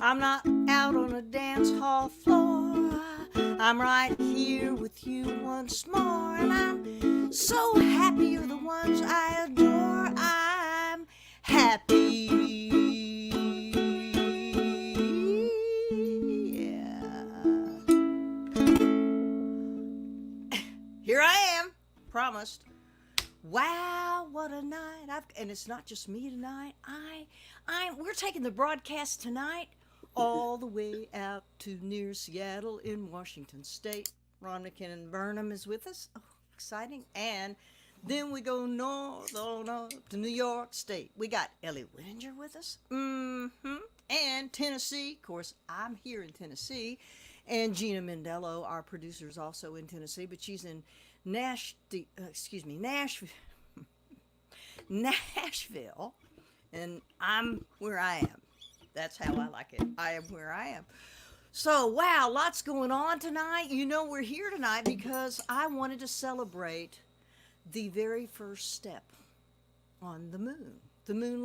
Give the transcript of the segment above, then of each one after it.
I'm not out on a dance hall floor. I'm right here with you once more. And I'm so happy you're the ones I adore. I'm happy. Here I am, promised. Wow, what a night! And it's not just me tonight. We're taking the broadcast tonight all the way out to near Seattle in Washington State. Raun MacKinnon Burnham is with us. Oh, exciting! And then we go north to New York State. We got Elly Wininger with us. And Tennessee. Of course, I'm here in Tennessee. And Gina Mendello, our producer, is also in Tennessee, but she's in Nashville, and I'm where I am. That's how I like it. I am where I am. So, wow, lots going on tonight. You know, we're here tonight because I wanted to celebrate the very first step on the moon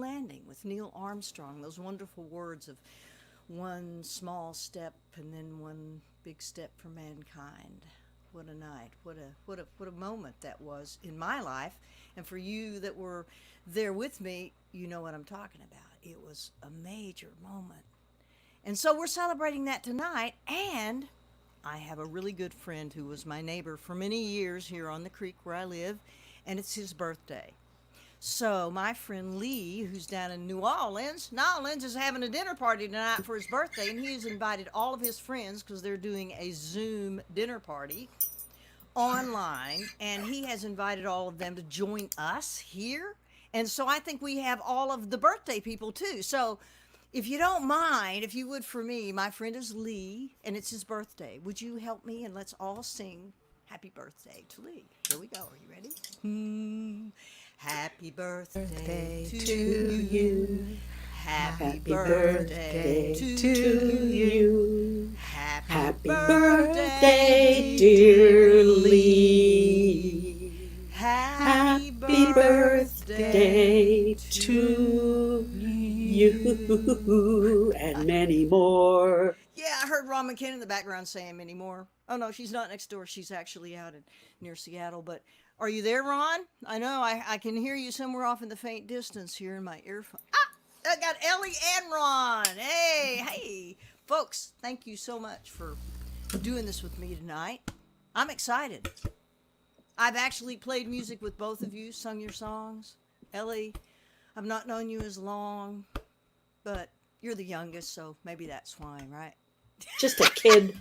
landing with Neil Armstrong. Those wonderful words of one small step and then one big step for mankind. What a night. What a moment that was in my life. And for you that were there with me, you know what I'm talking about. It was a major moment. And so we're celebrating that tonight. And I have a really good friend who was my neighbor for many years here on the creek where I live, and it's his birthday. So my friend Lee, who's down in New Orleans is having a dinner party tonight for his birthday, and he has invited all of his friends because they're doing a Zoom dinner party online, and he has invited all of them to join us here. And so I think we have all of the birthday people too. So if you don't mind, if you would for me, my friend is Lee, and it's his birthday. Would you help me and let's all sing happy birthday to Lee? Here we go. Are you ready? Happy birthday to you. Happy birthday to you. Happy birthday, dear Lee. Happy birthday to you. And many more. Yeah, I heard Raun MacKinnon in the background saying many more. Oh, no, she's not next door. She's actually out near Seattle, but are you there, Ron? I know, I can hear you somewhere off in the faint distance here in my earphone. I got Elly and Ron. Hey. Folks, thank you so much for doing this with me tonight. I'm excited. I've actually played music with both of you, sung your songs. Elly, I've not known you as long, but you're the youngest, so maybe that's why, right? Just a kid.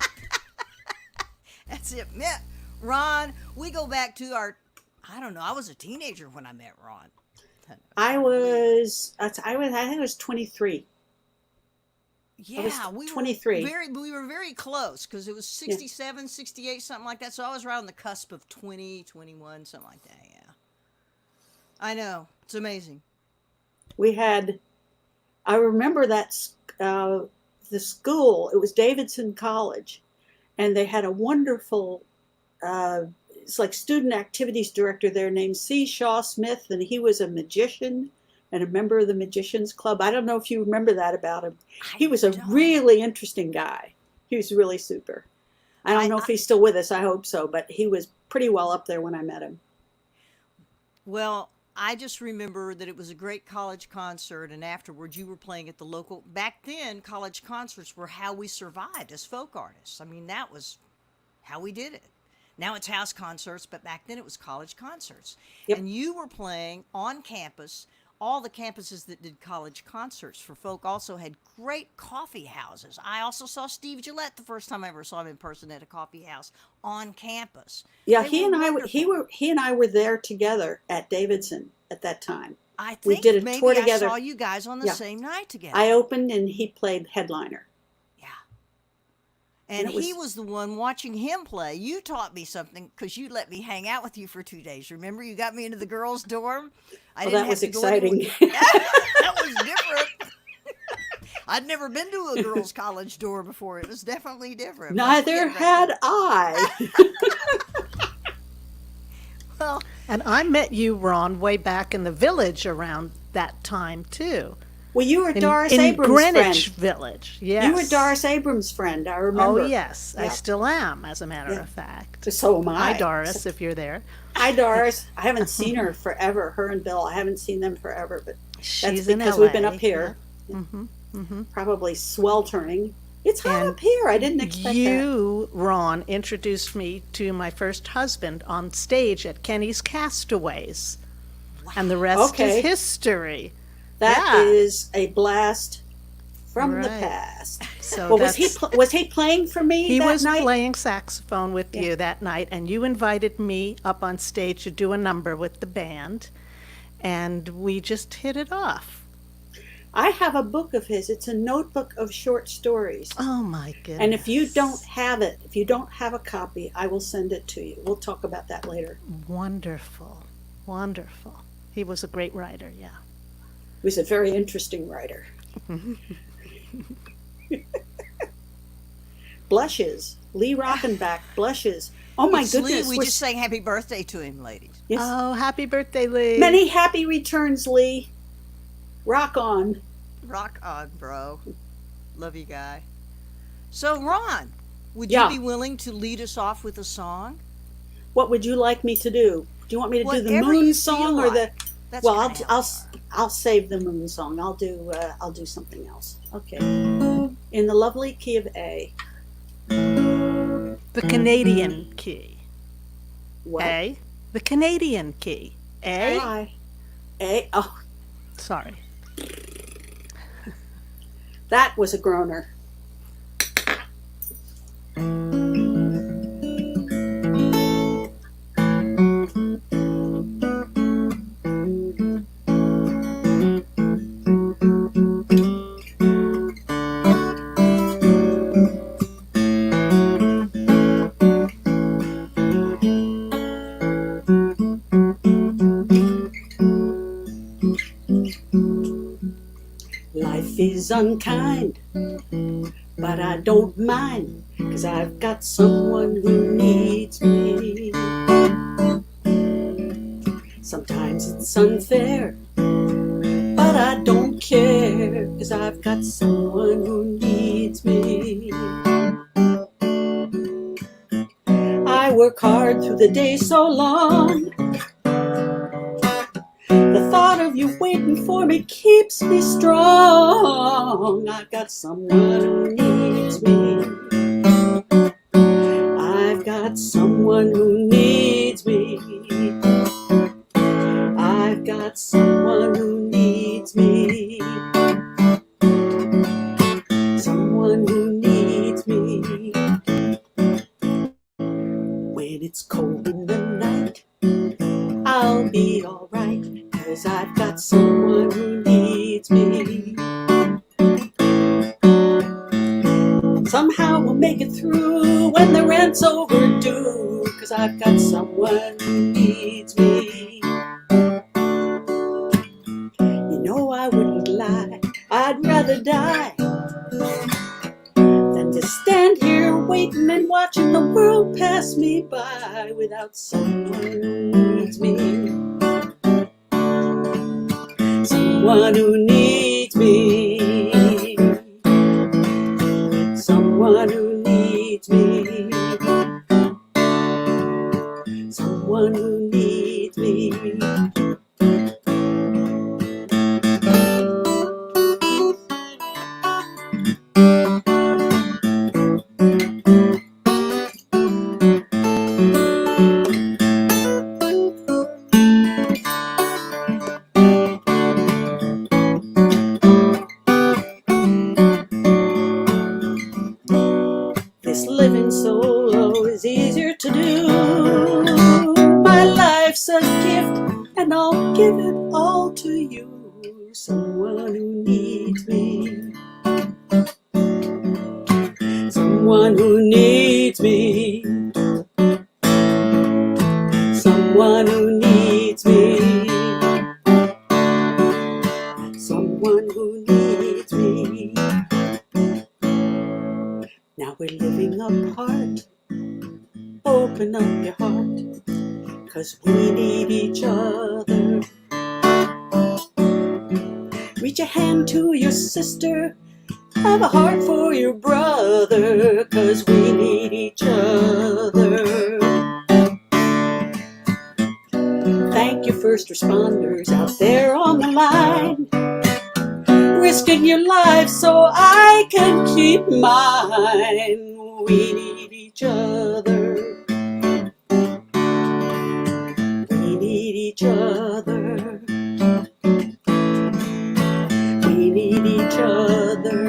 That's it. Yeah. Ron, we go back to I was a teenager when I met Ron. I think I was 23. Yeah, we 23. We were very close because it was 67, 68, something like that. So I was right on the cusp of 20, 21, something like that. Yeah. I know. It's amazing. I remember that the school, it was Davidson College, and they had a wonderful it's like student activities director there named C. Shaw Smith, and he was a magician and a member of the Magicians Club. I don't know if you remember that about him. He was a really interesting guy. He was really super. I don't know if he's still with us. I hope so, but he was pretty well up there when I met him. Well, I just remember that it was a great college concert, and afterwards you were playing at the local. Back then, college concerts were how we survived as folk artists. I mean, that was how we did it. Now it's house concerts, but back then it was college concerts. Yep. And you were playing on campus. All the campuses that did college concerts for folk also had great coffee houses. I also saw Steve Gillette the first time I ever saw him in person at a coffee house on campus. Yeah, he and I were there together at Davidson at that time. I think we did a maybe tour together. I saw you guys on the same night together. I opened and he played headliner. And he was the one watching him play. You taught me something because you let me hang out with you for 2 days. Remember, you got me into the girls' dorm? That was exciting. That was different. I'd never been to a girls' college dorm before. It was definitely different. Neither had I. Well, and I met you, Ron, way back in the village around that time, too. Well, you were Doris in Abrams' Greenwich friend. Village. Yes. You were Doris Abrams' friend, I remember. Oh, yes. I Yep. still am, as a matter of fact. So am I. Hi, Doris, if you're there. Hi, Doris. I haven't seen her forever. Her and Bill, I haven't seen them forever, but that's She's in because LA. we've been up here. Probably sweltering. It's hot up here. I didn't expect that. You, Raun, introduced me to my first husband on stage at Kenny's Castaways. And the rest Okay. is history. That Yeah. is a blast from the Right. past. So Well, was he that's- playing for me He that was night? playing saxophone with you that night, and you invited me up on stage to do a number with the band, and we just hit it off. I have a book of his. It's a notebook of short stories. Oh, my goodness. And if you don't have it, if you don't have a copy, I will send it to you. We'll talk about that later. Wonderful, wonderful. He was a great writer, yeah. He was a very interesting writer. Blushes. Lee Rockenbach, Blushes. Oh my It's goodness. Lee, we we're just sang happy birthday to him, ladies. yes. Oh, happy birthday, Lee. Many happy returns, Lee. Rock on. Rock on, bro. Love you, guy. So, Ron, would Yeah. you be willing to lead us off with a song? What would you like me to do? Do you want me to do the Whatever you moon feel song or like. the? That's Well, kinda how we are. I'll save the moon song. I'll do something else. Okay. In the lovely key of A. The Canadian key. What? A. The Canadian key. A. I. A. Oh, Sorry. that was a groaner. Life is unkind, but I don't mind, 'cause I've got someone who needs me. Sometimes it's unfair, but I don't care, 'cause I've got someone who needs me. I work hard through the day so long. The thought of you waiting for me keeps me strong. I've got someone who needs me. I've got someone who needs me. I've got someone who needs me. Someone who needs me. When it's cold in the night, I'll be alright, 'cause I've got someone who needs me. Somehow we'll make it through when the rent's overdue, 'cause I've got someone who needs me. You know I wouldn't lie, I'd rather die than to stand here waiting and watching the world pass me by without someone who needs me. Someone who needs me. Someone who needs me. Someone who needs me. This living solo is easier to do. My life's a gift, and I'll give it all to you. Someone who needs me. Someone who needs me. Someone who needs me. Someone who needs me. Now we're living apart. Open up your heart, 'cause we need each other. Reach a hand to your sister. Have a heart for your brother, 'cause we need each other. Thank you, first responders out there on the line, risking your life so I can keep mine. We need each other. We need each other. We need each other.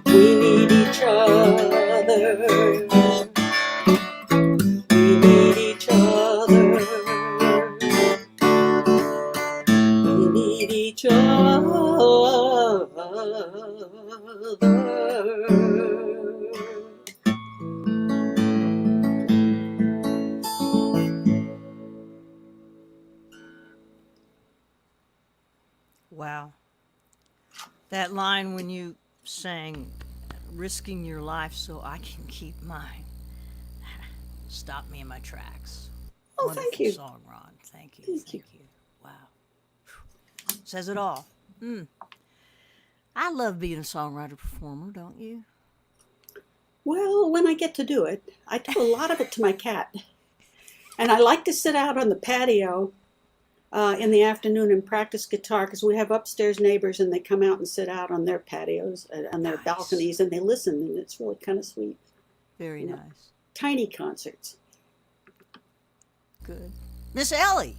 We need each other. We need each other. We need each other. Wow. That line when you sang, risking your life so I can keep mine, stopped me in my tracks. Oh, Wonderful thank you. song, Ron. Thank you. Thank you. Wow. Says it all. I love being a songwriter performer, don't you? Well, when I get to do it, I do a lot of it to my cat. And I like to sit out on the patio in the afternoon and practice guitar, because we have upstairs neighbors and they come out and sit out on their patios, on their balconies, and they listen, and it's really kind of sweet. Very Yeah. nice. Tiny concerts. Good. Miss Elly,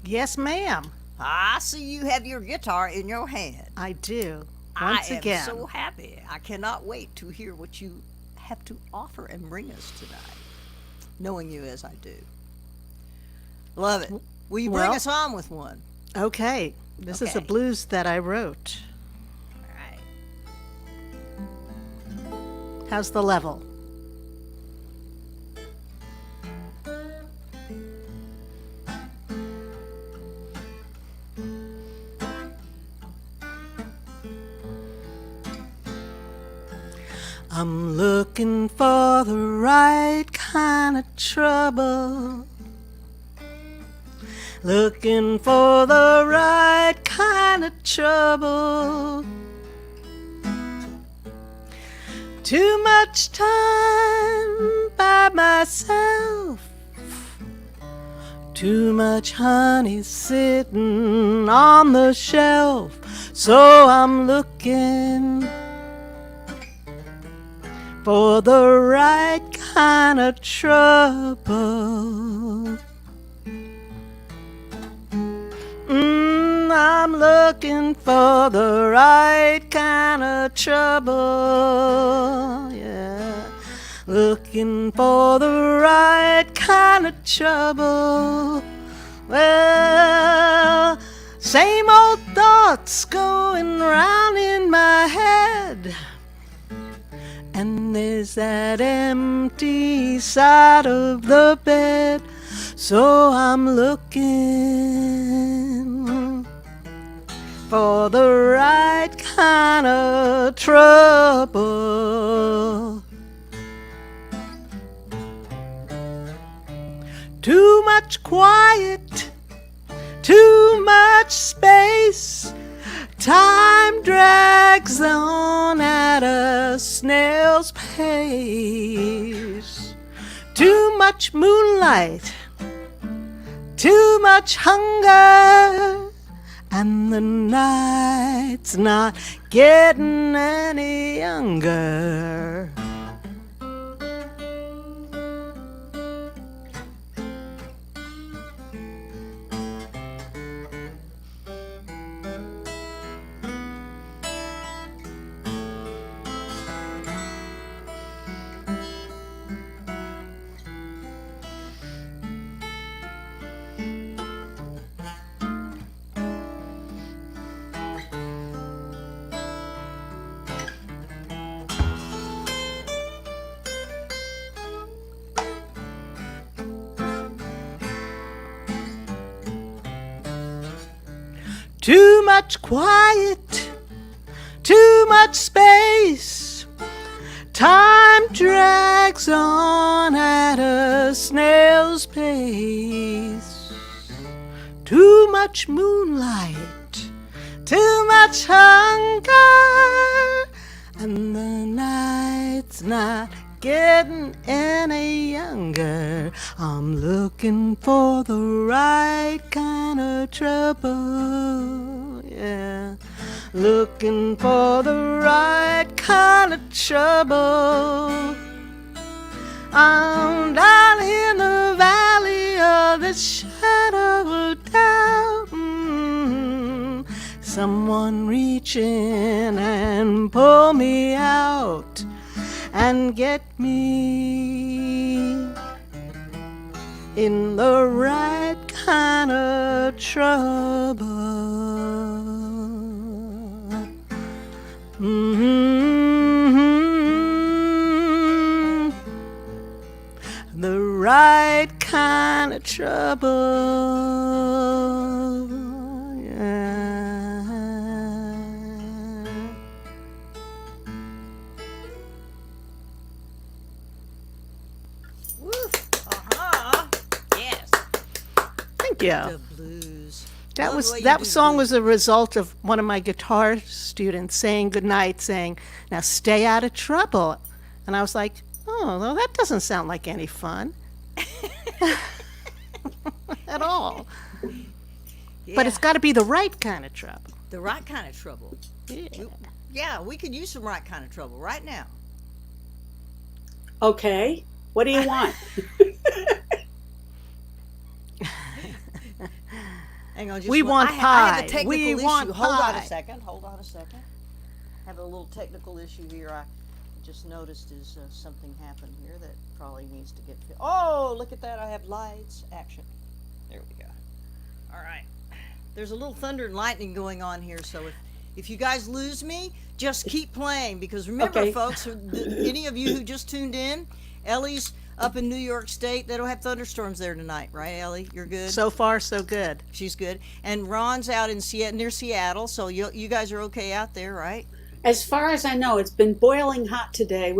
Yes, ma'am. I see you have your guitar in your hand. I do. Once I am again. so happy. I cannot wait to hear what you have to offer and bring us tonight, knowing you as I do. Love it. Will you bring Well- us on with one? Okay. This is a Okay. blues that I wrote. All right. How's the level? I'm looking for the right kind of trouble. Looking for the right kind of trouble. Too much time by myself. Too much honey sitting on the shelf. So I'm looking for the right kind of trouble. I'm looking for the right kind of trouble, yeah. Looking for the right kind of trouble. Well, same old thoughts going round in my head. And there's that empty side of the bed. So I'm looking for the right kind of trouble. Too much quiet, too much space. Time drags on at a snail's pace. Too much moonlight, too much hunger, and the night's not getting any younger. Too much quiet, too much space. Time drags on at a snail's pace. too much moonlight, too much hunger, and the night's not getting any younger. I'm looking for the right kind of trouble, yeah. Looking for the right kind of trouble. I'm down in the valley of the shadow of doubt. Someone reach in and pull me out and get me in the right kind of trouble. The right kind of trouble. Yeah. Woo. Uh-huh. Yes. Thank you. The blues. Love the way you That do song blues. was a result of one of my guitar students saying goodnight, saying, "Now stay out of trouble." And I was like, "Oh, well, that doesn't sound like any fun." At all. Yeah. But it's got to be the right kind of trouble. The right kind of trouble. Yeah, we could use some right kind of trouble right now. Okay. What do you want? Hang on, just We one- want I have pie. a technical We issue. want Hold on pie. a second. Hold on a second. Have a little technical issue here. I just noticed is something happened here that probably needs to get. Oh, look at that! I have lights. Action. There we go. All right. There's a little thunder and lightning going on here, so if you guys lose me, just keep playing because remember, Okay. folks, any of you who just tuned in, Elly's up in New York State. They don't have thunderstorms there tonight, right, Elly? You're good. So far, so good. She's good. And Ron's out in near Seattle, so you guys are okay out there, right? As far as I know, it's been boiling hot today.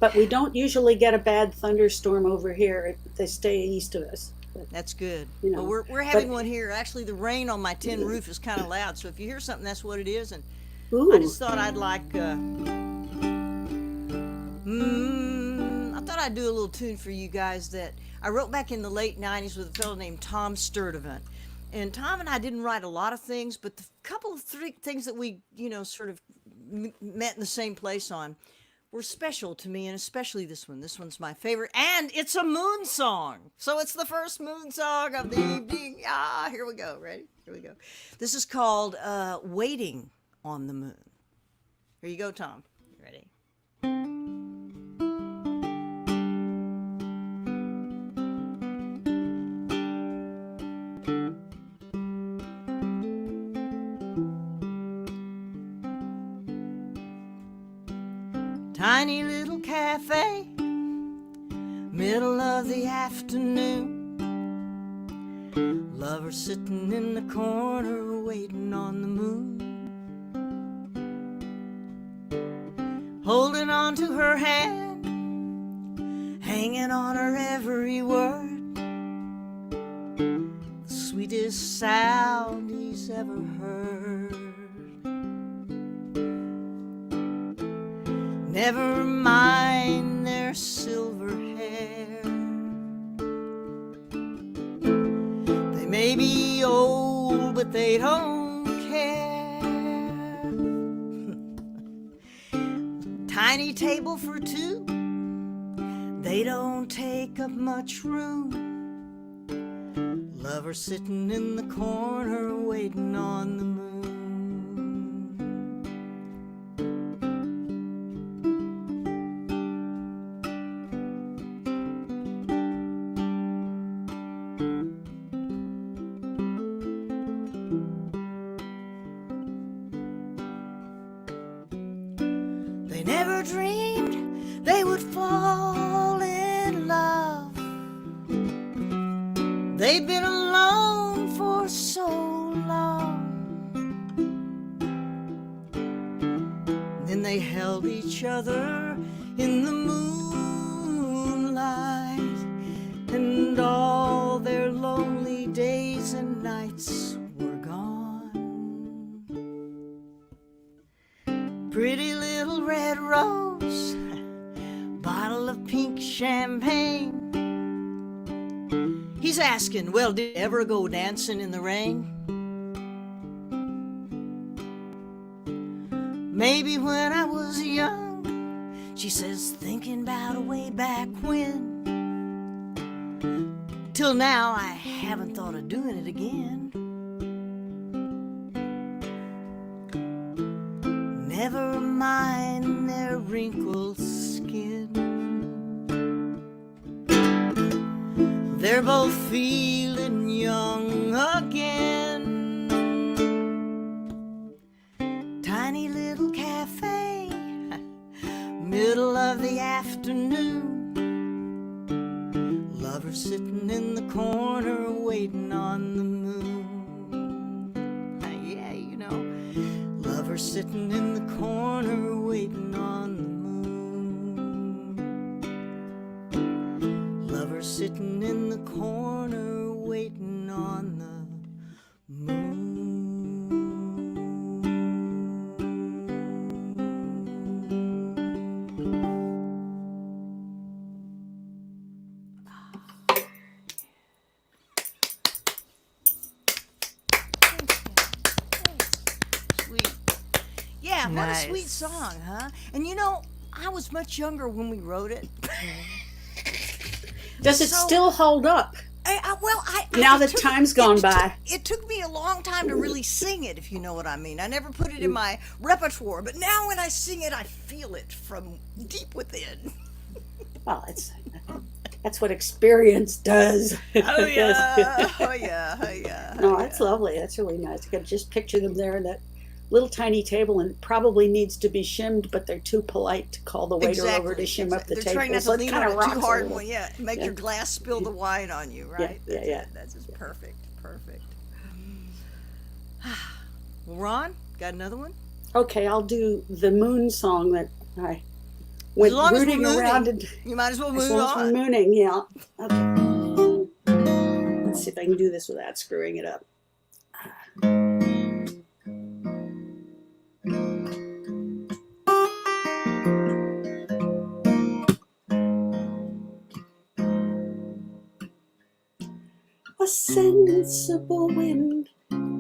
But we don't usually get a bad thunderstorm over here. They stay east of us. But, That's good. You know, Well, we're having one here. Actually, the rain on my tin roof is kind of loud, so if you hear something, that's what it is. And ooh, I just thought I'd I thought I'd do a little tune for you guys that I wrote back in the late 90s with a fellow named Tom Sturdivant. And Tom and I didn't write a lot of things, but the couple of things that we, sort of met in the same place on were special to me, and especially this one. This one's my favorite, and it's a moon song. So it's the first moon song of the evening. Here we go. Ready? Here we go. This is called Waiting on the Moon. Here you go, Tom. You ready? Tiny little cafe, middle of the afternoon. Lover sitting in the corner waiting on the moon. Holding on to her hand, hanging on her every word. The sweetest sound he's ever heard. Never mind their silver hair. They may be old, but they don't care. Tiny table for two, they don't take up much room. Lover sitting in the corner waiting on the moon. They never dreamed they would fall in love. They'd been alone for so long. Then they held each other in the moonlight, and all their lonely days and nights Pretty little red rose, bottle of pink champagne. He's asking, well, did you ever go dancing in the rain? Maybe when I was young, she says, thinking about a way back when. Till now, I haven't thought of doing it again. Never mind their wrinkled skin. They're both feeling young again. Tiny little cafe, middle of the afternoon. Lover sitting in the corner waiting on the moon. Yeah, you know. Lover sitting in the corner waiting on the moon. Lover sitting in the corner waiting on the moon. Yeah, what Nice. a sweet song, huh? And you know, I was much younger when we wrote it. Does it So- still hold up? Now it that time's gone by. It took me a long time to really sing it, if you know what I mean. I never put it in my repertoire, but now when I sing it, I feel it from deep within. Well, that's what experience does. Oh yeah, oh yeah, oh yeah. No, that's lovely. That's really nice. I could just picture them there in that little tiny table, and it probably needs to be shimmed, but they're too polite to call the waiter over to shim up the They're table. trying not So to it lean kinda on it rocks too a hard. little. Well, yeah, make Yeah. your glass spill the wine on you, right? Yeah. That's just perfect. Well, Ron, got another one? Okay, I'll do the moon song that I went As long as we're rooting around mooning, and you might as well as move long as we're on. mooning, yeah. Okay. Let's see if I can do this without screwing it up. A sensible wind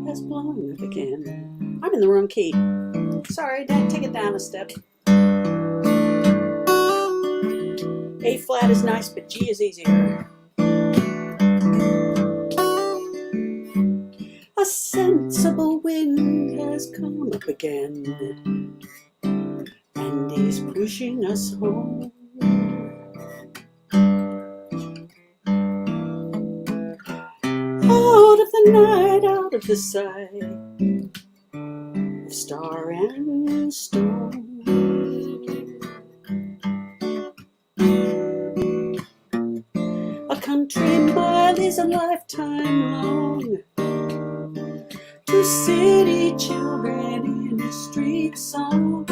has blown up again. I'm in the wrong key. Sorry, Dad, take it down a step. A flat is nice, but G is easier. A sensible wind has come up again, and he's pushing us home. Out of the night, out of the sight of star and stone. A country mile is a lifetime long. To city children in a street song.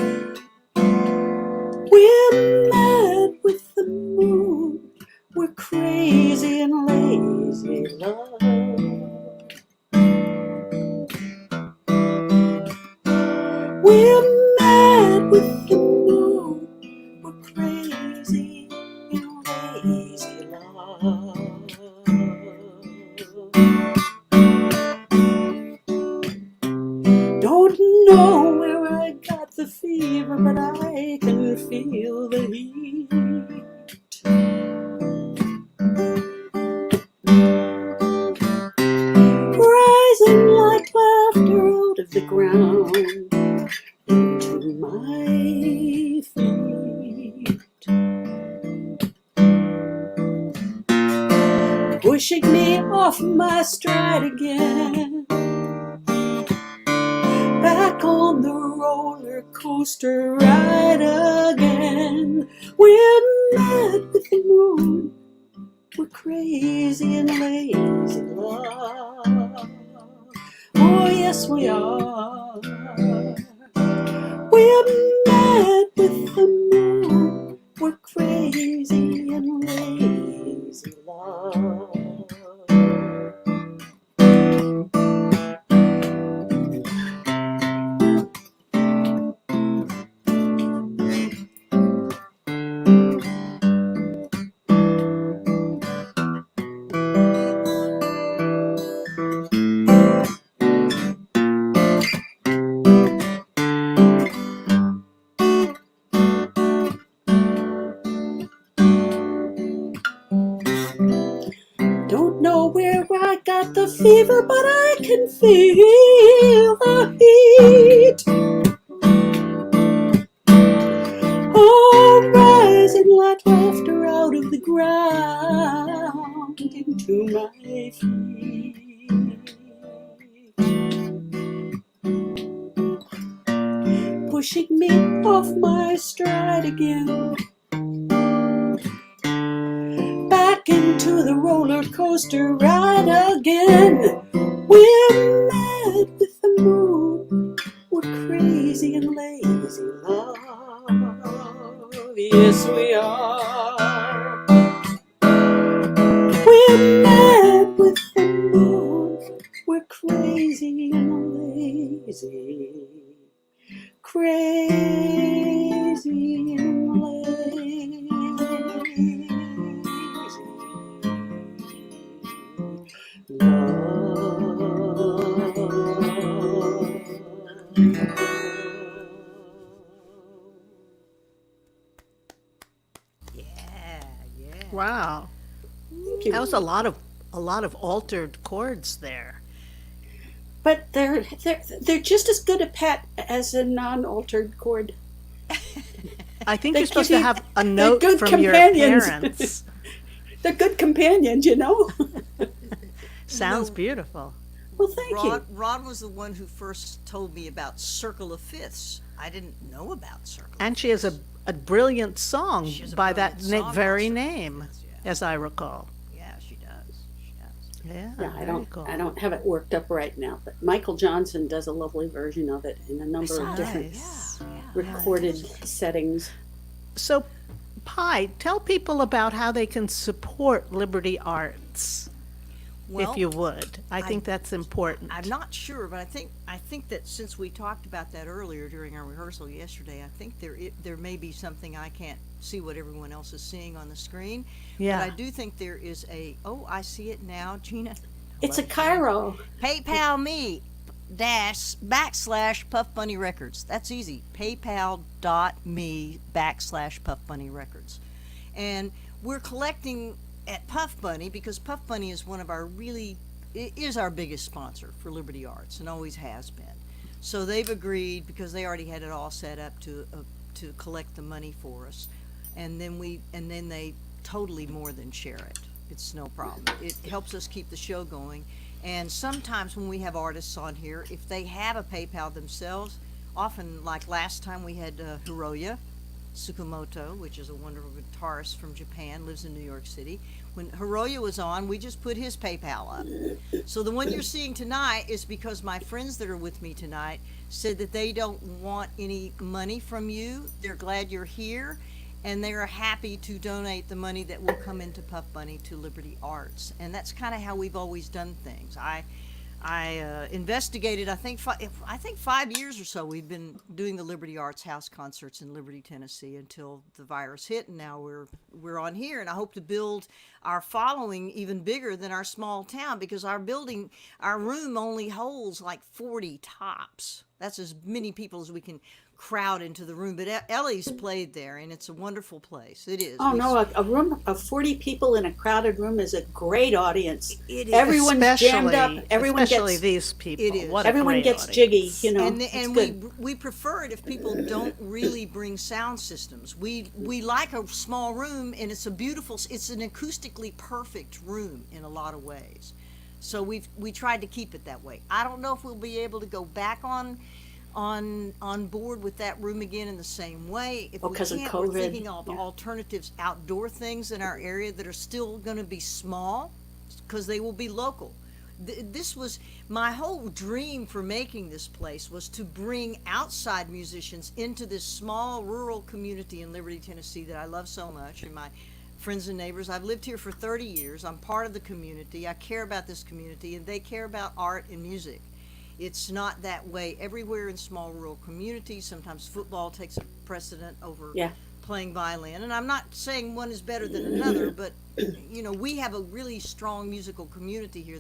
We're mad with the moon. We're crazy and lazy, love. We're mad with the moon. We're crazy and lazy, love. Don't know where I got the fever, but I can feel the heat. Rising like laughter out of the ground into my feet. Pushing me off my stride again. Back on the roller coaster ride again. We're mad with the moon. We're crazy and lazy, love. Oh, yes, we are. We're mad with the moon. We're crazy and lazy, love. fever, but I can feel the heat. Oh, rising like laughter out of the ground into my feet. Pushing me off my stride again, back into the roller coaster ride again. We're mad with the moon, we're crazy and lazy, love. Yes, we are. We're mad with the moon, we're crazy and lazy. Crazy and lazy. Yeah, yeah. Wow. Thank you. That was a lot of altered chords there. But they're just as good a pet as a non-altered chord. I think They you're supposed give to you- have a they're note good from your companions. parents. They're good companions, you know. Sounds No. beautiful. Well, thank you. Ron was the one who first told me about Circle of Fifths. I didn't know about Circle And of she has Fifths. a brilliant song She has a by that brilliant song very also. name, Yeah. as I recall. Yeah, she does. She does. Yeah, Yeah, I very cool. don't have it worked up right now, but Michael Johnson does a lovely version of it in a number saw of that, different Nice. recorded settings. So, Pi, tell people about how they can support Liberty Arts, Well, if you would. I think that's important. I'm not sure, but I think that since we talked about that earlier during our rehearsal yesterday, I think there may be something I can't see what everyone else is seeing on the screen. Yeah. But I do think there is I see it now, Gina. It's a Hello, Gina. Cairo. PayPal me / Puff Bunny Records. That's easy. PayPal.me / Puff Bunny Records. And we're collecting at Puff Bunny because Puff Bunny is is our biggest sponsor for Liberty Arts and always has been. So they've agreed because they already had it all set up to collect the money for us, and then they totally more than share it. It's no problem. It helps us keep the show going. And sometimes when we have artists on here, if they have a PayPal themselves, often like last time we had Hiroya Tsukamoto, which is a wonderful guitarist from Japan, lives in New York City. When Hiroya was on, we just put his PayPal up. So the one you're seeing tonight is because my friends that are with me tonight said that they don't want any money from you. They're glad you're here, and they are happy to donate the money that will come into Puff Bunny to Liberty Arts. And that's kind of how we've always done things. I investigated. I think 5 years or so we've been doing the Liberty Arts house concerts in Liberty, Tennessee, until the virus hit, and now we're on here. And I hope to build our following even bigger than our small town, because our room only holds like 40 tops. That's as many people as we can crowd into the room. But Elly's played there, and it's a wonderful place. It is. Oh no, a room of 40 people in a crowded room is a great audience. It is. Everyone's jammed up. Everyone especially gets these people. It is. What a everyone great gets audience. jiggy, you know. And it's we good. we prefer it if people don't really bring sound systems. We like a small room, and it's an acoustically perfect room in a lot of ways. So we tried to keep it that way. I don't know if we'll be able to go back on board with that room again in the same way. If we 'cause of can't, we're COVID. thinking of alternatives, outdoor things in our area that are still going to be small, because they will be local. This was my whole dream for making this place, was to bring outside musicians into this small rural community in Liberty, Tennessee that I love so much, and my friends and neighbors. I've lived here for 30 years. I'm part of the community. I care about this community, and they care about art and music. It's not that way everywhere in small rural communities. Sometimes football takes a precedent over playing violin, and I'm not saying one is better than another, but we have a really strong musical community here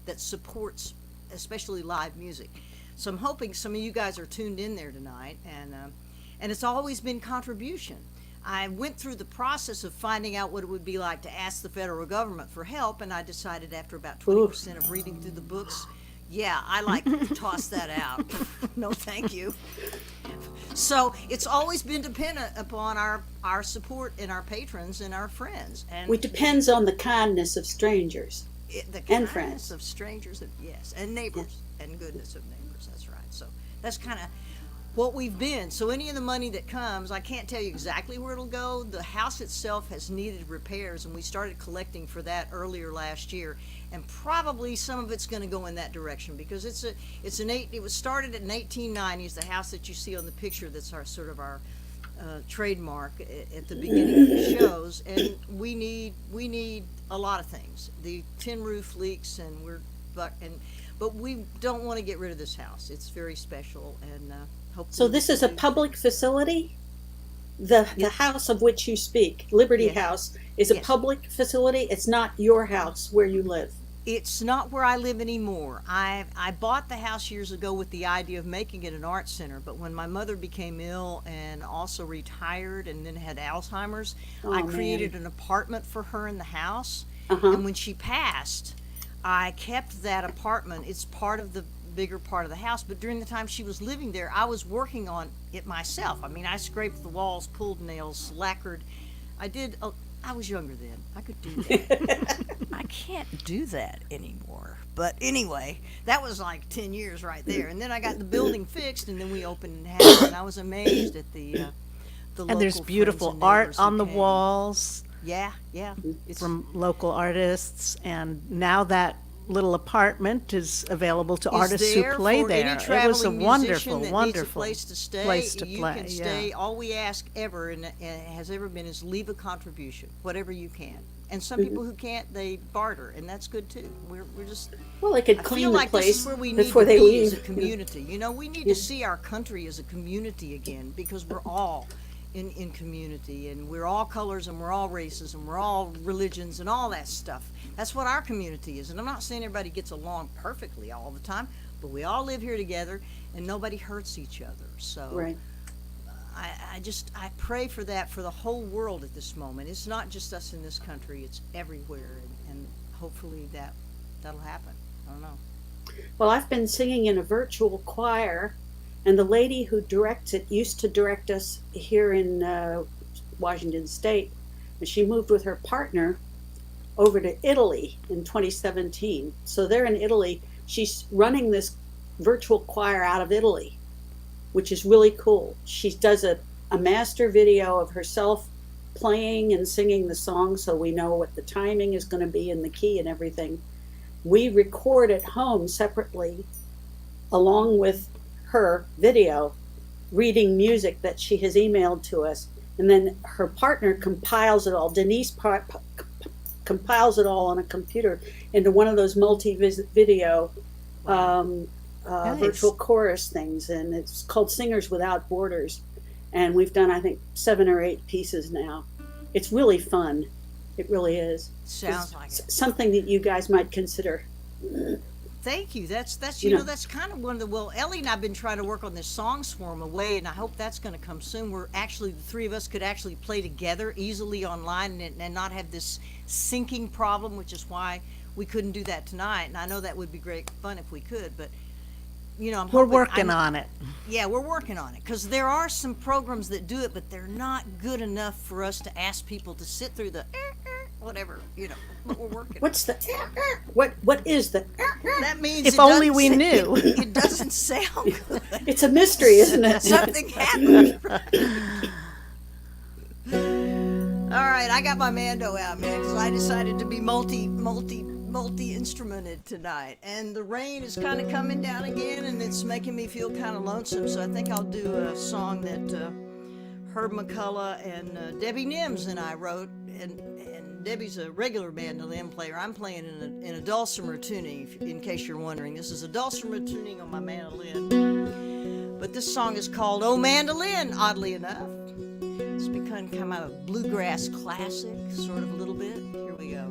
that supports especially live music. So I'm hoping some of you guys are tuned in there tonight, and it's always been contribution. I went through the process of finding out what it would be like to ask the federal government for help, and I decided after about 20% of reading through the books, yeah, I like toss that out. No, thank you. So it's always been dependent upon our support and our patrons and our friends. And Which depends on the kindness of strangers. the and kindness friends. of strangers, yes, and neighbors, and goodness of neighbors. That's right. So that's kind of what we've been. So any of the money that comes, I can't tell you exactly where it'll go. The house itself has needed repairs, and we started collecting for that earlier last year. And probably some of it's going to go in that direction because it was started in 1890s. The house that you see on the picture, that's our sort of our trademark at the beginning of the shows, and we need a lot of things. The tin roof leaks, and but we don't want to get rid of this house. It's very special, and hopefully. So this is a public facility? The house of which you speak, Liberty Yes. House, is a Yes. public facility? It's not your house where you live? It's not where I live anymore. I bought the house years ago with the idea of making it an art center, but when my mother became ill and also retired and then had Alzheimer's, I created an apartment for her in the house. And when she passed, I kept that apartment. It's part of the bigger part of the house, but during the time she was living there, I was working on it myself. I mean, I scraped the walls, pulled nails, lacquered. I was younger then. I could do that. I can't do that anymore. But anyway, that was like 10 years right there. And then I got the building fixed, and then we opened and had it. And I was amazed at the local And there's friends beautiful and art neighbors who on the came. walls Yeah. It's from local artists, and now that little apartment is available to artists who there play for there. any It was a traveling wonderful, musician that wonderful needs a place to stay. place to You play. can Yeah. stay. All we ask ever and has ever been is leave a contribution, whatever you can. And some people who can't, they barter, and that's good too. We're just. Well, they could I clean feel the like this place is where we need before to they be leave. as a community. You know, we need to see our country as a community again, because we're all in community, and we're all colors, and we're all races, and we're all religions, and all that stuff. That's what our community is. And I'm not saying everybody gets along perfectly all the time, but we all live here together, and nobody hurts each other. So Right. I pray for that for the whole world at this moment. It's not just us in this country, it's everywhere, and hopefully that'll happen. I don't know. Well, I've been singing in a virtual choir, and the lady who directs it used to direct us here in Washington State, and she moved with her partner over to Italy in 2017. So they're in Italy. She's running this virtual choir out of Italy, which is really cool. She does a master video of herself playing and singing the song, so we know what the timing is going to be and the key and everything. We record at home separately, along with her video, reading music that she has emailed to us, and then her partner compiles it all. Denise compiles it all on a computer into one of those multi-video Nice. virtual chorus things, and it's called Singers Without Borders, and we've done, I think, 7 or 8 pieces now. It's really fun. It really is. Sounds like it. Something that you guys might consider. Thank you. That's You you know. know, that's kind of one of the, well, Elly and I've been trying to work on this Song Swarm away, and I hope that's going to come soon, where actually the three of us could actually play together easily online and not have this syncing problem, which is why we couldn't do that tonight. And I know that would be great fun if we could, but you know, We're working on it. Yeah, we're working on it, because there are some programs that do it, but they're not good enough for us to ask people to sit through the whatever, you know. But we're working. What's the what is the That means If it only doesn't we sa- knew. It doesn't sound good. It's a mystery, isn't it? Something happened. All right, I got my Mando out, man, because I decided to be multi-instrumented tonight, and the rain is kind of coming down again, and it's making me feel kind of lonesome. So I think I'll do a song that Herb McCullough and Debbie Nims and I wrote, and Debbie's a regular mandolin player. I'm playing in a dulcimer tuning, in case you're wondering. This is a dulcimer tuning on my mandolin. But this song is called "Oh Mandolin," oddly enough. It's become kind of a bluegrass classic, sort of a little bit. Here we go.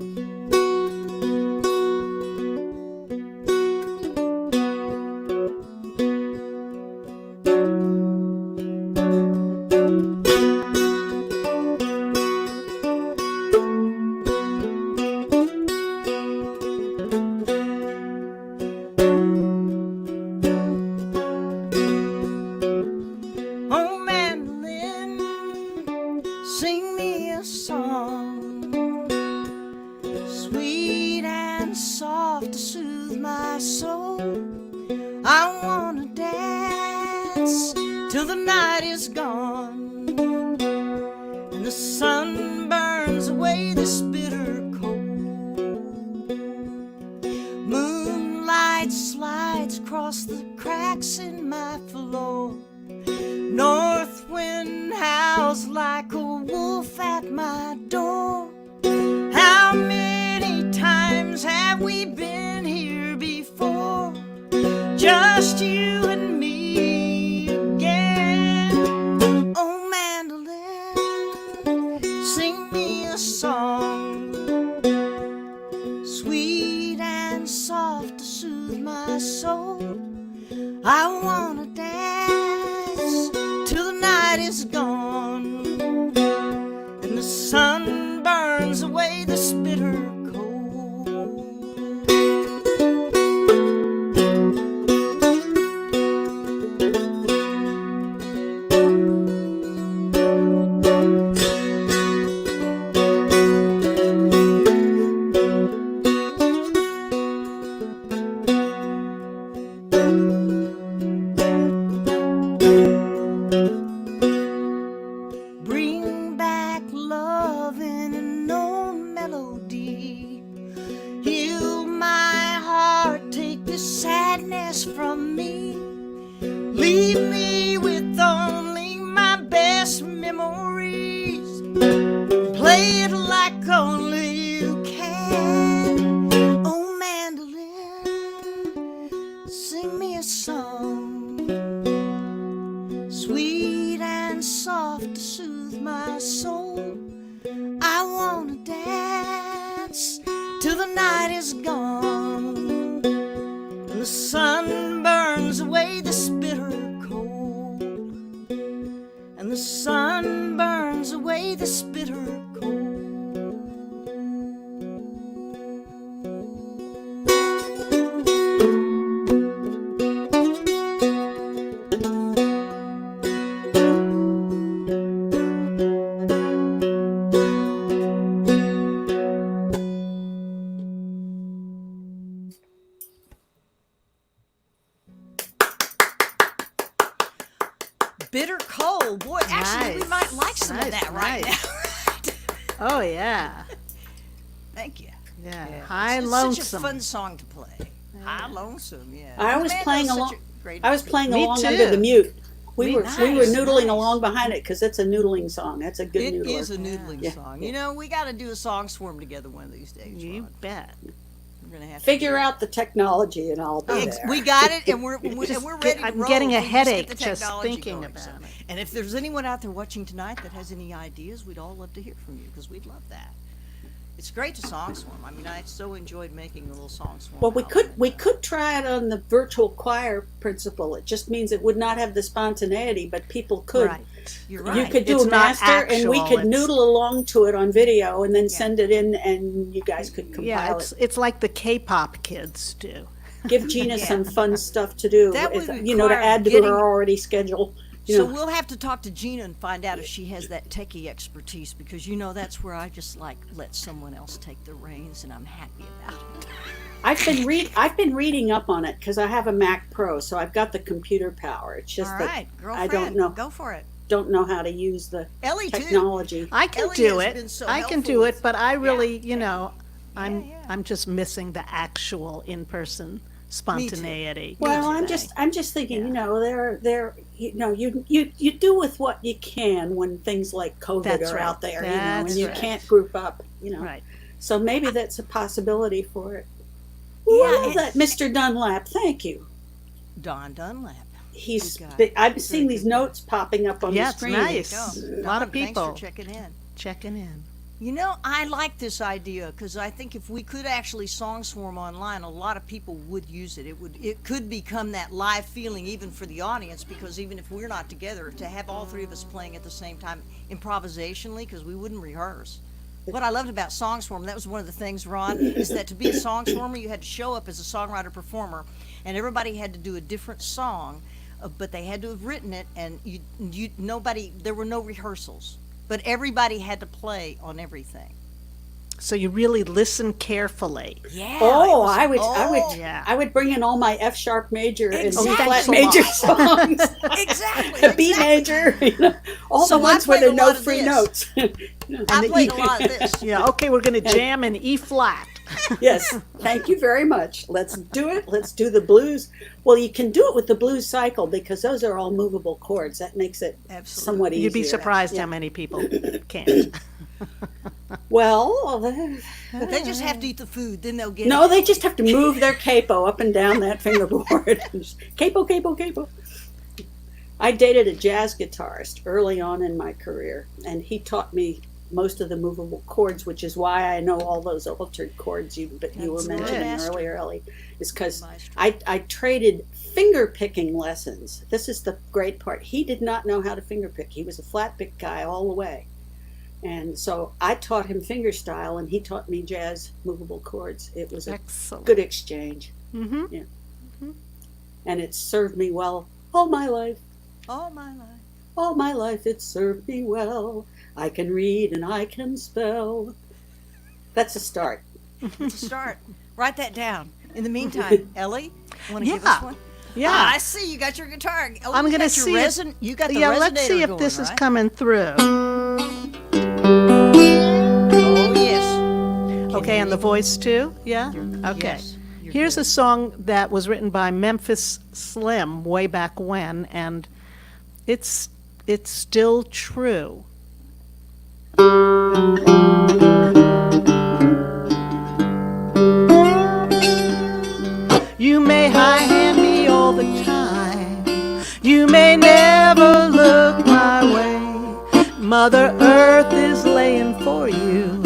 night is gone, and the sun burns away this bitter cold. Moonlight slides across the cracks in my floor. North wind howls like a wolf at my door. How many times have we been here before? Just you and me again. Oh, mandolin, sing me a song, sweet and soft to soothe my soul. I wanna dance till the night is gone, and the sun burns away this bitter cold. Bring back love in an old melody. Heal my heart, take the sadness from me. Leave me with only my best memories. Play it like only you can. Oh, mandolin, sing me a song, sweet and soft to soothe my soul. I wanna dance till the night is gone, and the sun burns away this bitter cold, and the sun burns away this bitter cold. Bitter cold, boy. Actually, we Nice. might like some of Nice, that right nice. now. Oh, yeah. Thank you. Yeah. High It's lonesome. such a fun song to play. High lonesome, yeah. I was Amanda's playing such along. a great I was artist. playing Me along too. under the mute. We Me were Nice, noodling nice. along behind it because it's a noodling song. That's a good It noodler. is a noodling Yeah. song. You know, we got to do a song swarm together one of these days. You Ron. bet. We're gonna have to Figure do it. out the technology and I'll be there. We got it, and we're ready to I'm roll getting a if we just get headache the just technology thinking going, about it. And if there's anyone out there watching tonight that has any ideas, we'd all love to hear from you because we'd love that. It's great to song swarm. I mean, I so enjoyed making the little song swarm. Well, we album. could try it on the virtual choir principle. It just means it would not have the spontaneity, but people could. Right. You're You right. could do It's a not master, and we actual, could it's- noodle along to it on video, and then send it in, and you guys could Yeah, compile it's like the K-pop kids do. it. Give Gina Yeah. some fun stuff to do. That if- would to require add to getting- her already schedule. You So know. we'll have to talk to Gina and find out if she has that techie expertise because that's where I just like let someone else take the reins and I'm happy about it. I've been reading up on it because I have a Mac Pro, so I've got the computer power. It's just All that right, I girlfriend, don't know go for it. how to use the Ellie too. technology. I can Ellie do has it. been so I can helpful do with- it, but I really, Yeah. I'm just missing the actual in-person spontaneity. Well, Me I'm too. just thinking, you do with what you can when things like COVID That's are right. out there, That's and you right. can't group up, Right. So maybe that's a possibility for it. Yeah, Well, it- that Mr. Dunlap, thank you. Don Dunlap. He's. Good guy. I've seen Very these good guy. notes popping up on Yeah, the it's screen. nice. Go. A lot of Don, people. Thanks for checking in. Checking in. I like this idea because I think if we could actually song swarm online, a lot of people would use it. It could become that live feeling even for the audience because even if we're not together, to have all three of us playing at the same time improvisationally because we wouldn't rehearse. What I loved about song swarm, that was one of the things, Ron, is that to be a song swarmer, you had to show up as a songwriter performer, and everybody had to do a different song, but they had to have written it, and there were no rehearsals, but everybody had to play on everything. So you really listen carefully. Yeah. Oh, Yeah. I would bring in all my F sharp major and Exactly. B flat Thanks a major lot. songs. Exactly. The B major, all So the I ones where played there a are lot no of free this. notes. I played a lot of this. Yeah, okay, we're going to jam in E flat. Yes, thank you very much. Let's do it. Let's do the blues. Well, you can do it with the blues cycle because those are all movable chords. That makes it Absolutely. somewhat easier. You'd be surprised Yeah. how many people can't. Well, They just have to eat the food, then they'll get no, it. they just have to move their capo up and down that fingerboard. Capo, capo, capo. I dated a jazz guitarist early on in my career, and he taught me most of the movable chords, which is why I know all those altered chords you were That's mentioning nice. earlier, Ellie. Is because Maestro. I traded finger picking lessons. This is the great part. He did not know how to finger pick. He was a flat pick guy all the way. And so I taught him finger style, and he taught me jazz movable chords. It was a Excellent. good exchange. Mm-hmm. Yeah. And it served me well all my life. All my life. All my life it served me well. I can read and I can spell. That's a start. To start, write that down. In the meantime, Ellie, want to give Yeah. us one? Yeah. Ah, I see you got your guitar. Oh, I'm you going to got your see resin. You got the yeah, resonator let's see if going, this is right? coming through. Oh yes. Okay, and the voice too? Yeah? Okay. Yes, you're Here's good. a song that was written by Memphis Slim way back when, and it's still true. You may high-hand me all the time. You may never look my way. Mother Earth is laying for you.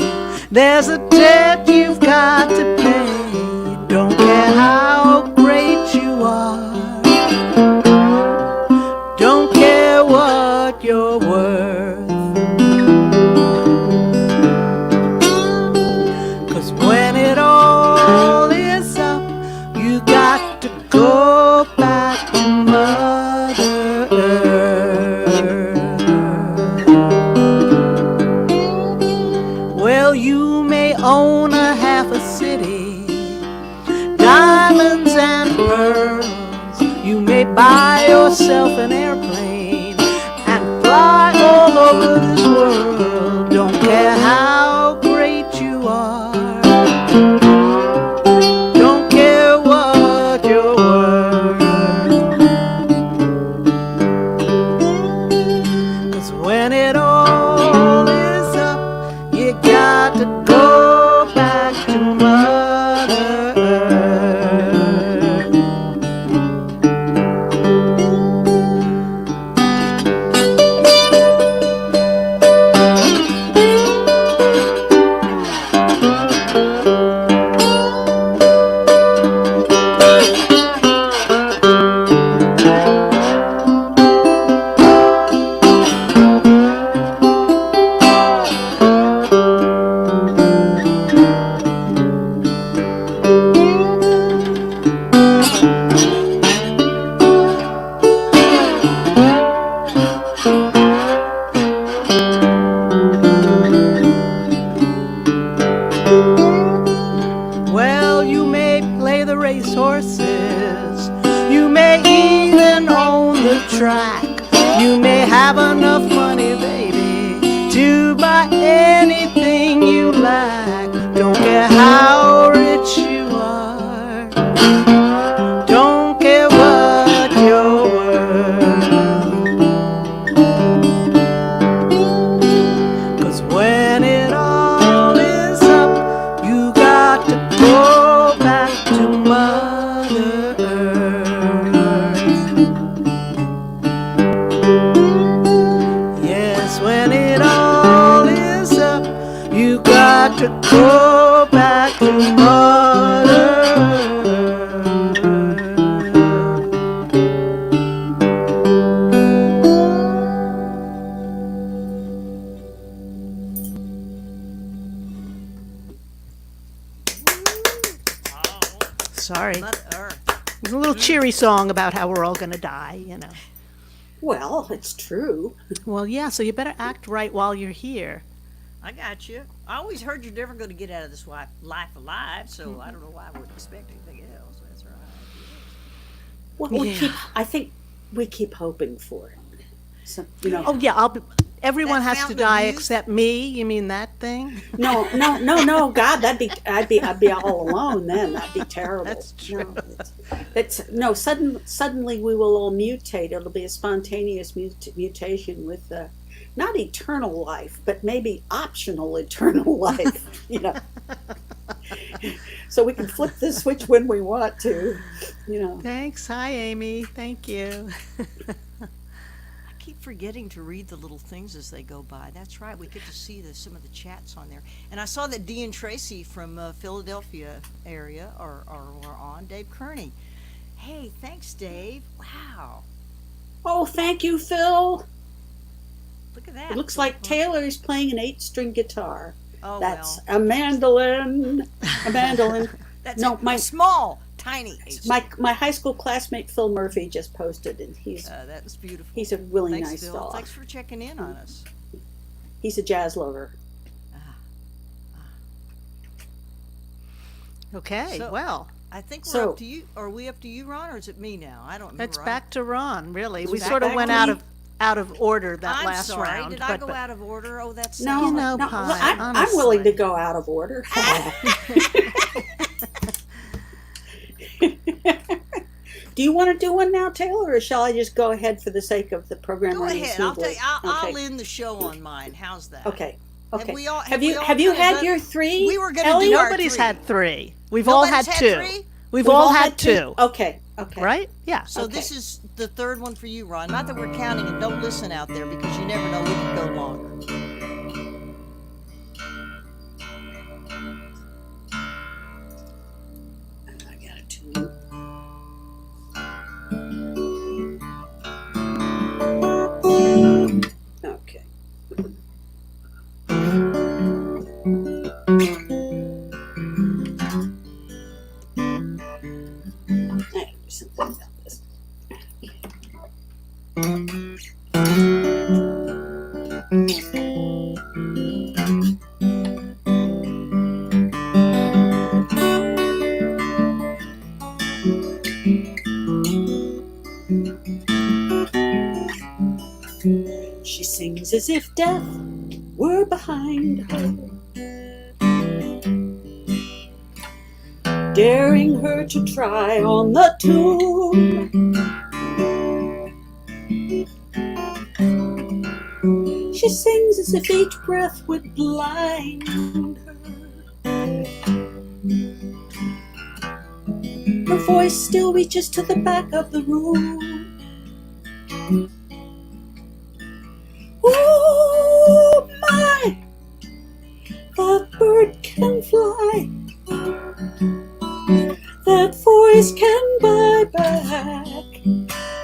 There's a debt you've got to pay. Don't care how great you are. Don't care what you're worth. 'Cause when it all is up, you got to go back to Mother Earth. Well, you may own a half a city, diamonds and pearls. You may buy yourself an airplane and fly all over this world. Don't care how great you are. Don't care what you're worth. 'Cause when it all is up, you got to go back to Mother Earth. Well, you may play the racehorses, you may even own the track, you may have enough money, baby, to buy anything you like. Don't care how rich you are, don't care what you're worth. 'Cause when it all is up, you got to go back to Mother Earth. Yes, when it all is up, you got to go back to Mother Earth. Sorry. Mother Earth. It's a little cheery song about how we're all going to die, you know. Well, it's true. Well, yeah, so you better act right while you're here. I got you. I always heard you're never going to get out of this life alive, so I don't know why I would expect anything else. That's right. Well, I think we keep hoping for it. So, Oh yeah, everyone That has to fountain of die youth? except me. You mean that thing? No, God, I'd be all alone then. That'd be terrible. That's true. No, suddenly we will all mutate. It'll be a spontaneous mutation with not eternal life, but maybe optional eternal life. So we can flip the switch when we want to. Thanks. Hi, Amy. Thank you. I keep forgetting to read the little things as they go by. That's right. We get to see some of the chats on there. And I saw that Dee and Tracy from Philadelphia area are on. Dave Kearney. Hey, thanks, Dave. Wow. Oh, thank you, Phil. Look at that. It looks like Taylor is playing an 8-string guitar. Oh, That's well. a mandolin. A mandolin. That's No, my small, tiny. my high school classmate Phil Murphy just posted, and That was beautiful. he's a really Thanks, nice Phil. dog. Thanks for checking in on us. He's a jazz lover. Okay. So- well, I think we're So- up to you. Are we up to you, Ron, or is it me now? I don't remember. it's back to Ron. Really, we back sort of to went me. out of order that I'm last sorry. round. Did I go out of order? Oh, that's No, You know, no, Pi, I'm willing to honestly. go out of order. Do you want to do one now, Taylor, or shall I just go ahead for the sake of the program Go running ahead. I'll smoothly? I'll end the show on mine. How's that? Okay. Okay. Have we all- have have you we all have you kinda had done- your 3? We were gonna Ellie? do our Nobody's 3. had 3. We've all had Nobody's 2. 3? We've all had 2. Okay. Okay. Right? Yeah. So Okay. this is the 3rd one for you, Ron. Not that we're counting, and don't listen out there because you never know. We could go longer. I got a tune. Okay. I can do something about this. She sings as if death were behind her, daring her to try on the tune. She sings as if each breath would blind her. Her voice still reaches to the back of the room. Oh my, that bird can fly, that voice can buy back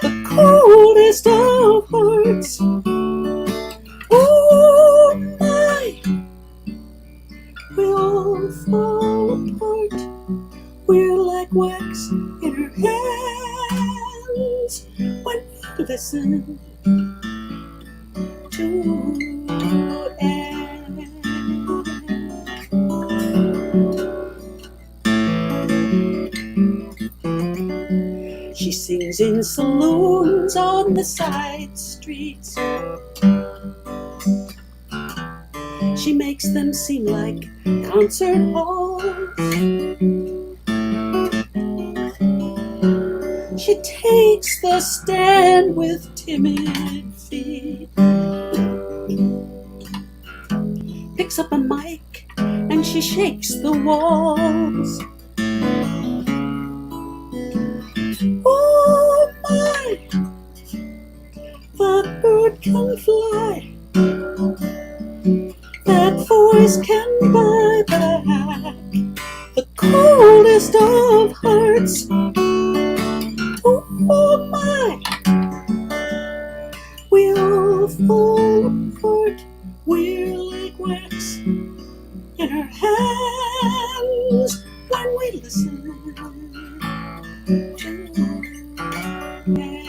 the coldest of hearts. Oh my, we all fall apart, we're like wax in her hands when we listen to end. She sings in saloons on the side streets. She makes them seem like concert halls. She takes the stand with timid feet, picks up a mic and she shakes the walls. Oh my, that bird can fly, that voice can buy back the coldest of hearts. Oh my, we all fall apart, we're like wax in her hands when we listen to end.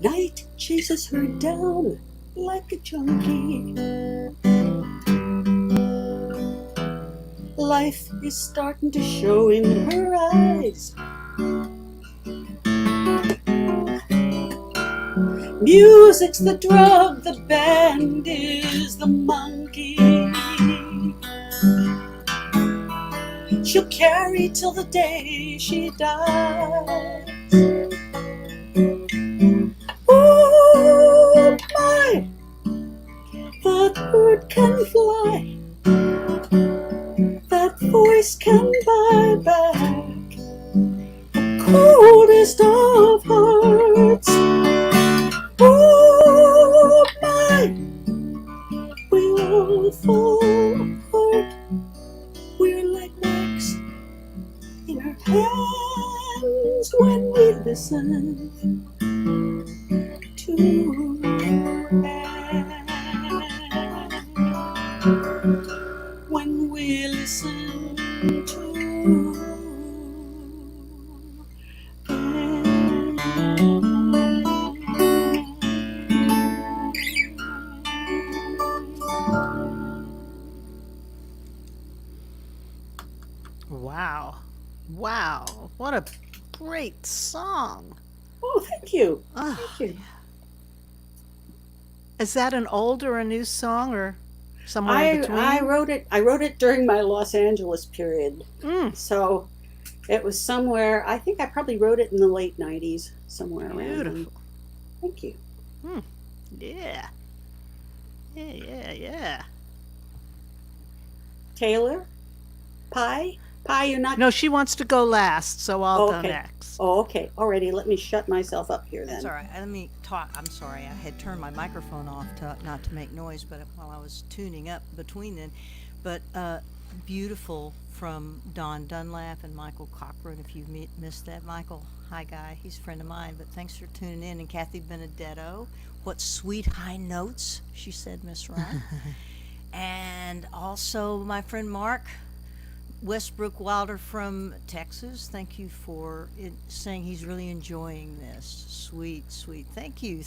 Night chases her down like a junkie. Life is starting to show in her eyes. Music's the drug, the band is the monkey. She'll carry till the day she dies. Oh my, that bird can fly, that voice can buy back the coldest of hearts. Oh my, we all fall apart. We're like wax in our hands when we listen to her. When we listen to Wow. Wow. What a great song. Oh, thank you. Oh, Thank you. is that an old or a new song or somewhere in between? I wrote it during my Los Angeles period. Mm, So it was somewhere, I think I probably wrote it in the late 90s, somewhere around then. beautiful. Thank you. Yeah. Yeah. Taylor? Pie, you're not... No, she wants to go last, so I'll go okay. next. Oh, okay. Alrighty, let me shut myself up here then. That's all right. Let me talk. I'm sorry. I had turned my microphone off not to make noise, but while I was tuning up between then. But beautiful from Don Dunlap and Michael Cochran. If you missed that, Michael, hi guy. He's a friend of mine. But thanks for tuning in. And Kathy Benedetto. What sweet high notes, she said, Miss Raun. And also my friend Mark Westbrook Wilder from Texas. Thank you for saying he's really enjoying this. Sweet. Thank you,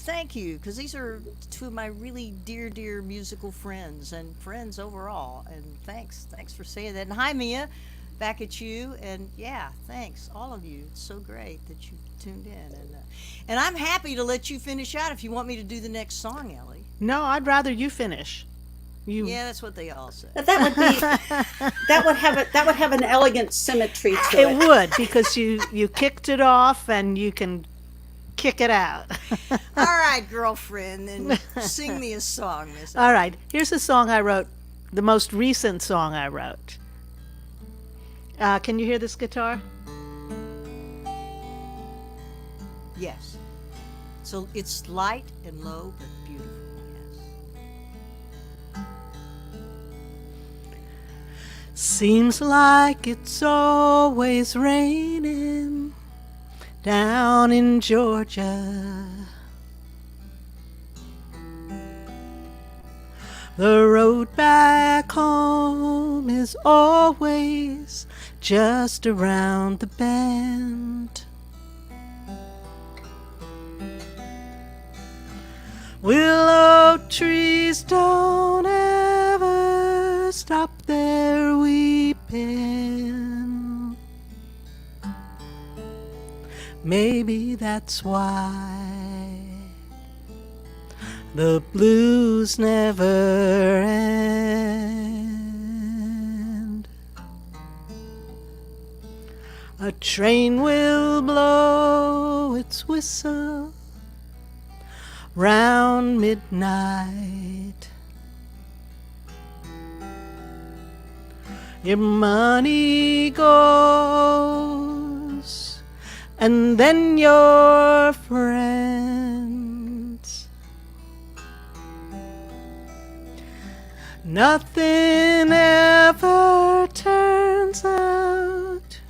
because these are two of my really dear musical friends and friends overall. And thanks for saying that. And hi, Mia, back at you. And yeah, thanks, all of you. It's so great that you tuned in. And I'm happy to let you finish out if you want me to do the next song, Ellie. No, I'd rather you finish. Yeah, that's what they all say. That would have an elegant symmetry to it. It would, because you kicked it off and you can kick it out. All right, girlfriend, then sing me a song, Miss. All right, here's a song I wrote, the most recent song I wrote. Can you hear this guitar? Yes. So it's light and low, but beautiful. Seems like it's always raining down in Georgia. The road back home is always just around the bend. Willow trees don't ever stop their weeping. Maybe that's why the blues never end. A train will blow its whistle round midnight. Your money goes, and then your friends. Nothing ever turns out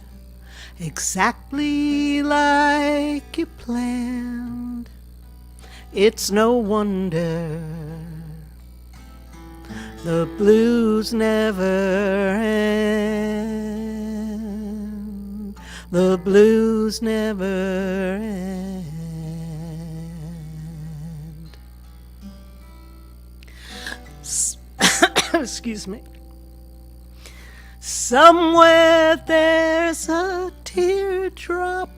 exactly like you planned. It's no wonder the blues never end. The blues never end. Excuse me. Somewhere there's a teardrop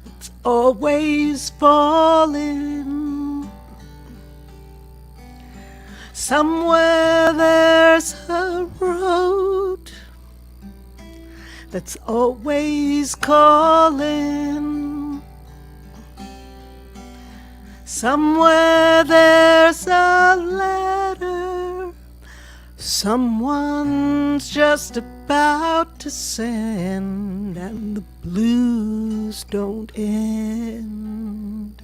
that's always falling. Somewhere there's a road that's always calling. Somewhere there's a letter someone's just about to send, and the blues don't end.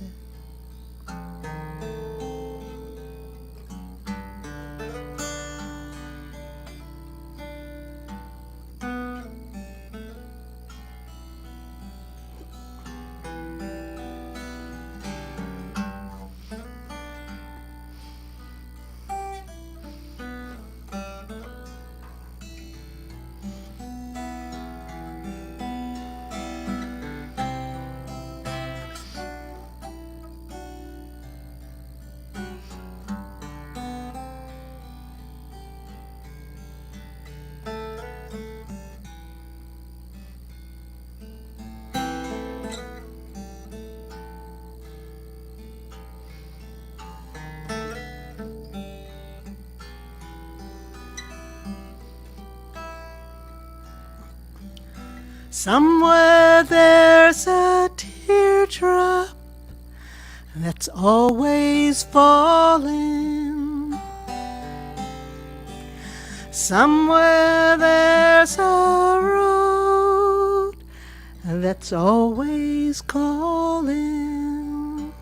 Somewhere there's a teardrop that's always falling. Somewhere there's a road that's always calling.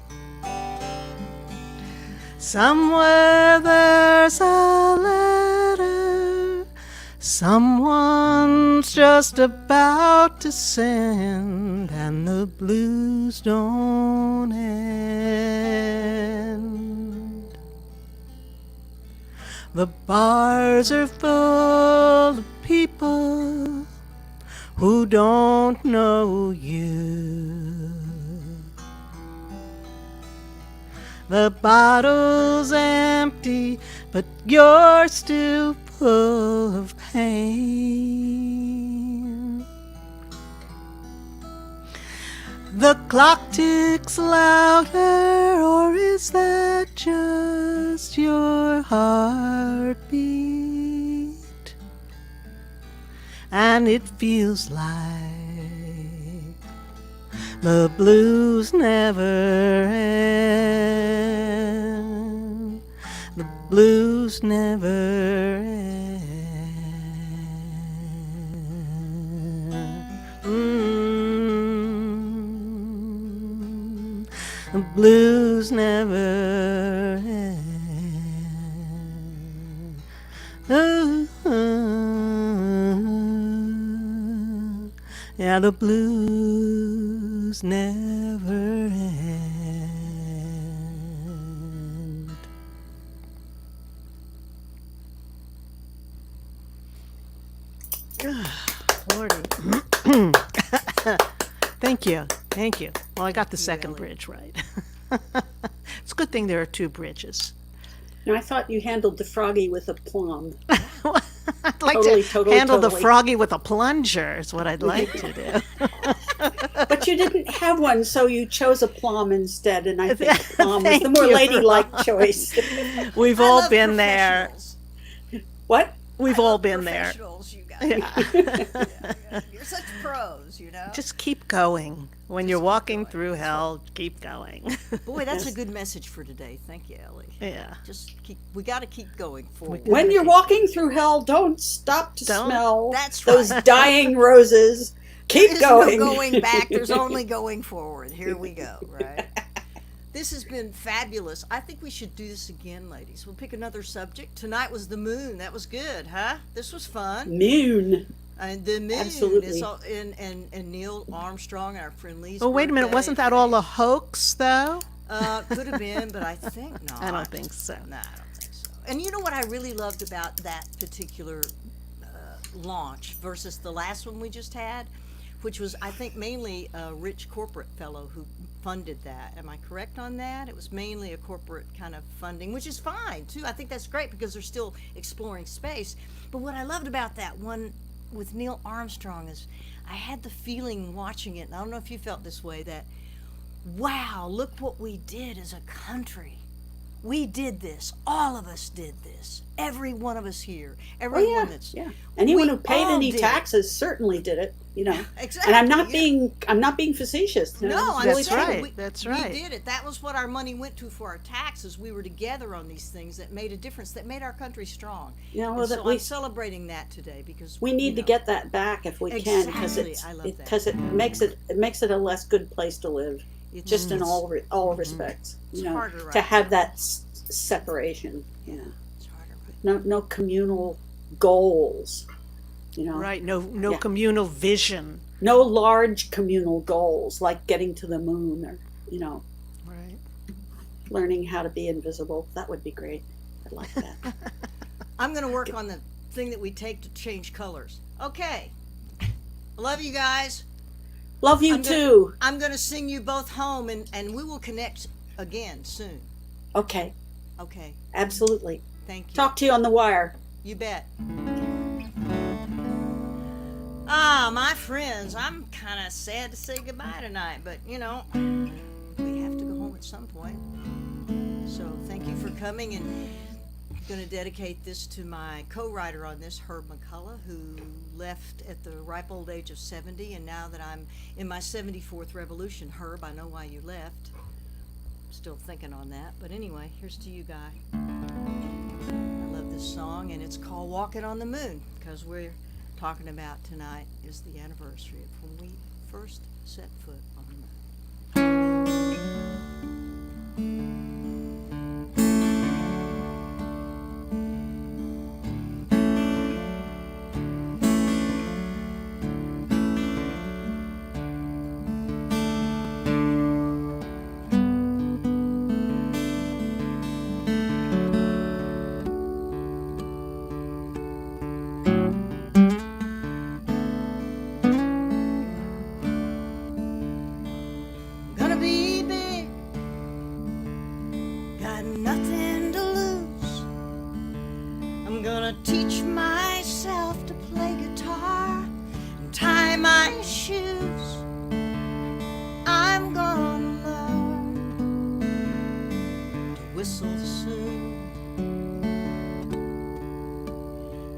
Somewhere there's a letter someone's just about to send, and the blues don't end. The bars are full of people who don't know you. The bottle's empty, but you're still full of pain. The clock ticks louder, or is that just your heartbeat? And it feels like the blues never end. The blues never end. The blues never end. Yeah, the blues never end. Lordy. Thank you. Thank you. Well, I got the second bridge right. It's a good thing there are two bridges. Now, I thought you handled the froggy with a plum. I'd like to handle the froggy with a plunger is what I'd like to do. But you didn't have one, so you chose a plum instead, and I think a plum was the more ladylike choice. We've all been there. What? We've all been there. You guys. Yeah. You're such pros, you know. Just keep going. When you're walking through hell, keep going. Boy, that's a good message for today. Thank you, Elly. Yeah. Just keep. We got to keep going forward. When you're walking through hell, don't stop to smell That's those right. dying roses. Keep There's going. no going back. There's only going forward. Here we go. Right. This has been fabulous. I think we should do this again, ladies. We'll pick another subject. Tonight was the moon. That was good, huh? This was fun. Moon. And the moon. Absolutely. Is all, and Neil Armstrong, our friend Lee's Oh, wait a minute. birthday. Wasn't that all a hoax, though? Could have been, but I think not. I don't think so. No, I don't think so. And you know what I really loved about that particular launch versus the last one we just had which was, I think, mainly a rich corporate fellow who funded that. Am I correct on that? It was mainly a corporate kind of funding, which is fine too. I think that's great because they're still exploring space. But what I loved about that one with Neil Armstrong is I had the feeling watching it, and I don't know if you felt this way, that wow, look what we did as a country. We did this. All of us did this. Every one of us here. Everyone that's anyone who paid all any did taxes certainly did it. Exactly. And I'm not being facetious. No, I'm That's saying right. That's right. We did it. That was what our money went to for our taxes. We were together on these things that made a difference, that made our country strong. I'm celebrating that today because we need to get that back if we can, because it makes it a less good place to live. Just in all respects, to have that separation. Yeah, it's harder. Right? No communal goals. Right. No communal vision. No large communal goals like getting to the moon or Right. learning how to be invisible. That would be great. I'd like that. I'm going to work on the thing that we take to change colors. Okay. I love you guys. Love you too. I'm going to sing you both home, and we will connect again soon. Okay. Okay. Absolutely. Thank you. Talk to you on the wire. You bet. Ah, my friends, I'm kind of sad to say goodbye tonight, but we have to go home at some point. So thank you for coming, and I'm going to dedicate this to my co-writer on this, Herb McCullough, who left at the ripe old age of 70, and now that I'm in my 74th revolution, Herb, I know why you left. I'm still thinking on that, but anyway, here's to you, Guy. I love this song, and it's called Walking on the Moon, because we're talking about tonight is the anniversary of when we first set foot on the moon.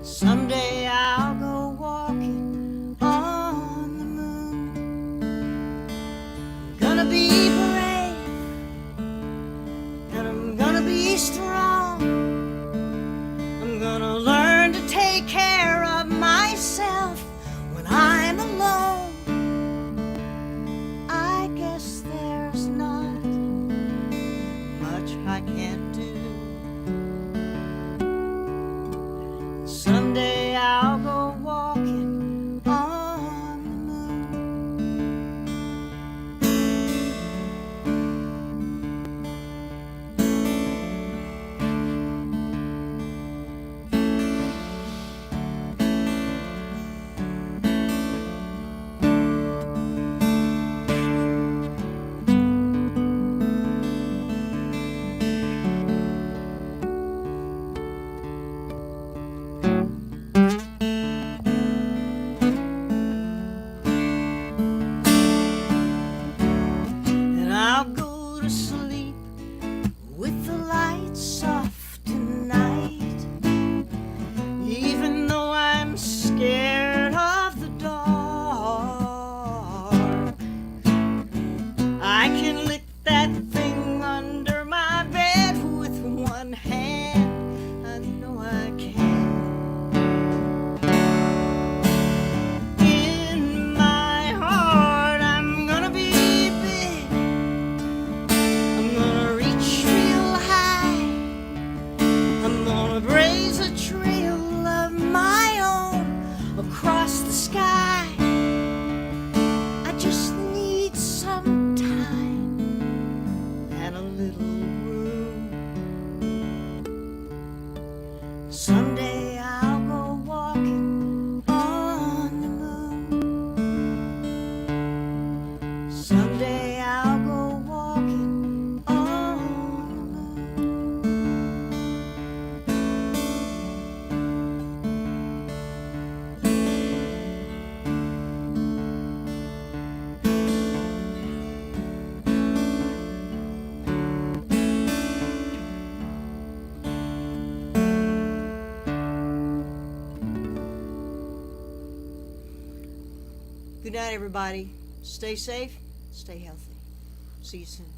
Someday I'll go walking on the moon. I'm gonna be brave, and I'm gonna be strong. I'm gonna learn to take care of myself when I'm alone. I guess there's not much I can't do. Someday I'll go walking on the moon. And I'll go to sleep with the lights off tonight, even though I'm scared of the dark. I can lick that thing under my bed with one hand. I know I can. In my heart, I'm gonna be big. I'm gonna reach real high. I'm gonna blaze a trail of my own across the sky. I just need some time Good night, everybody. Stay safe, stay healthy. See you soon.